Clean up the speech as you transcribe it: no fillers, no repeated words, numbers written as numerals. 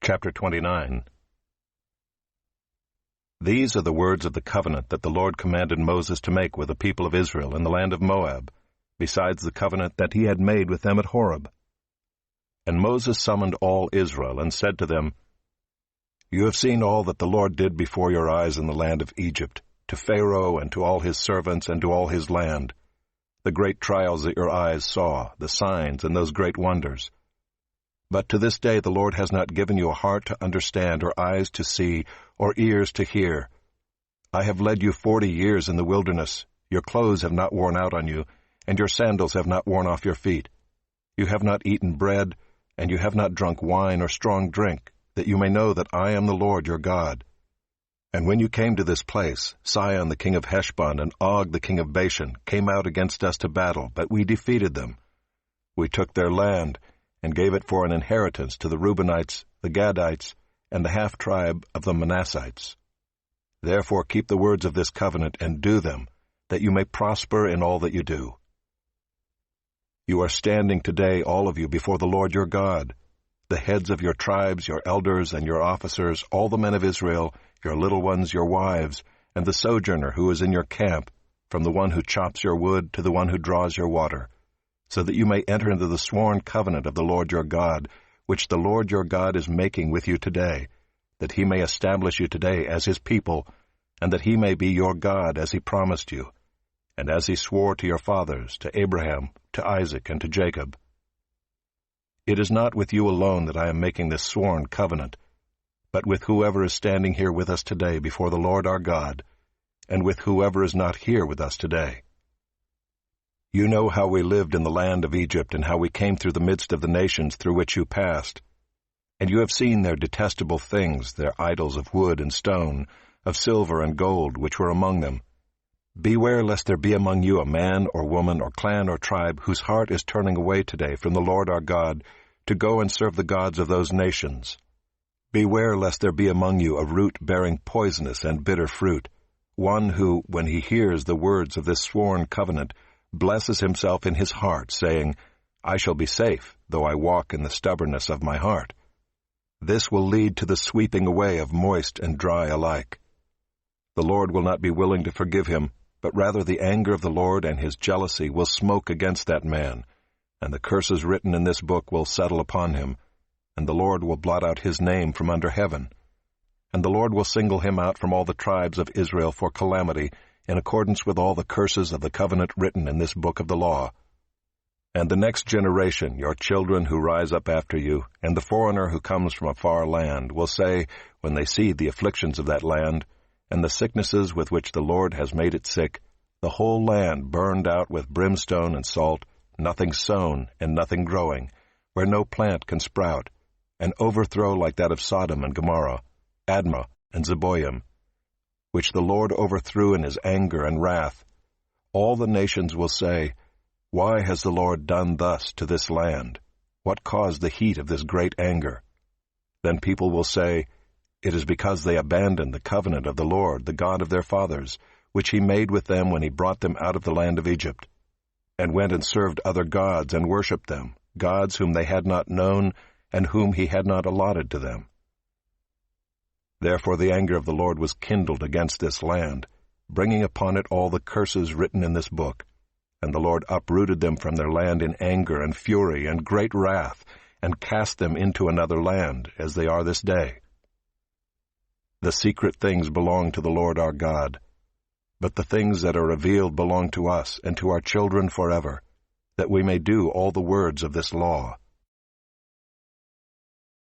Chapter 29. These are the words of the covenant that the Lord commanded Moses to make with the people of Israel in the land of Moab, besides the covenant that he had made with them at Horeb. And Moses summoned all Israel, and said to them, You have seen all that the Lord did before your eyes in the land of Egypt, to Pharaoh and to all his servants and to all his land, the great trials that your eyes saw, the signs and those great wonders. But to this day the Lord has not given you a heart to understand, or eyes to see, or ears to hear. I have led you 40 years in the wilderness. Your clothes have not worn out on you, and your sandals have not worn off your feet. You have not eaten bread, and you have not drunk wine or strong drink, that you may know that I am the Lord your God. And when you came to this place, Sihon the king of Heshbon and Og the king of Bashan came out against us to battle, but we defeated them. We took their land, and gave it for an inheritance to the Reubenites, the Gadites, and the half-tribe of the Manassites. Therefore keep the words of this covenant and do them, that you may prosper in all that you do. You are standing today, all of you, before the Lord your God, the heads of your tribes, your elders, and your officers, all the men of Israel, your little ones, your wives, and the sojourner who is in your camp, from the one who chops your wood to the one who draws your water, so that you may enter into the sworn covenant of the Lord your God, which the Lord your God is making with you today, that he may establish you today as his people, and that he may be your God as he promised you, and as he swore to your fathers, to Abraham, to Isaac, and to Jacob. It is not with you alone that I am making this sworn covenant, but with whoever is standing here with us today before the Lord our God, and with whoever is not here with us today. You know how we lived in the land of Egypt, and how we came through the midst of the nations through which you passed. And you have seen their detestable things, their idols of wood and stone, of silver and gold, which were among them. Beware lest there be among you a man or woman or clan or tribe whose heart is turning away today from the Lord our God to go and serve the gods of those nations. Beware lest there be among you a root bearing poisonous and bitter fruit, one who, when he hears the words of this sworn covenant, blesses himself in his heart, saying, I shall be safe, though I walk in the stubbornness of my heart. This will lead to the sweeping away of moist and dry alike. The Lord will not be willing to forgive him, but rather the anger of the Lord and his jealousy will smoke against that man, and the curses written in this book will settle upon him, and the Lord will blot out his name from under heaven. And the Lord will single him out from all the tribes of Israel for calamity, in accordance with all the curses of the covenant written in this book of the law. And the next generation, your children who rise up after you, and the foreigner who comes from a far land, will say, when they see the afflictions of that land, and the sicknesses with which the Lord has made it sick, the whole land burned out with brimstone and salt, nothing sown and nothing growing, where no plant can sprout, an overthrow like that of Sodom and Gomorrah, Admah and Zeboim, which the Lord overthrew in his anger and wrath. All the nations will say, Why has the Lord done thus to this land? What caused the heat of this great anger? Then people will say, It is because they abandoned the covenant of the Lord, the God of their fathers, which he made with them when he brought them out of the land of Egypt, and went and served other gods and worshipped them, gods whom they had not known and whom he had not allotted to them. Therefore the anger of the Lord was kindled against this land, bringing upon it all the curses written in this book. And the Lord uprooted them from their land in anger and fury and great wrath, and cast them into another land, as they are this day. The secret things belong to the Lord our God, but the things that are revealed belong to us and to our children forever, that we may do all the words of this law.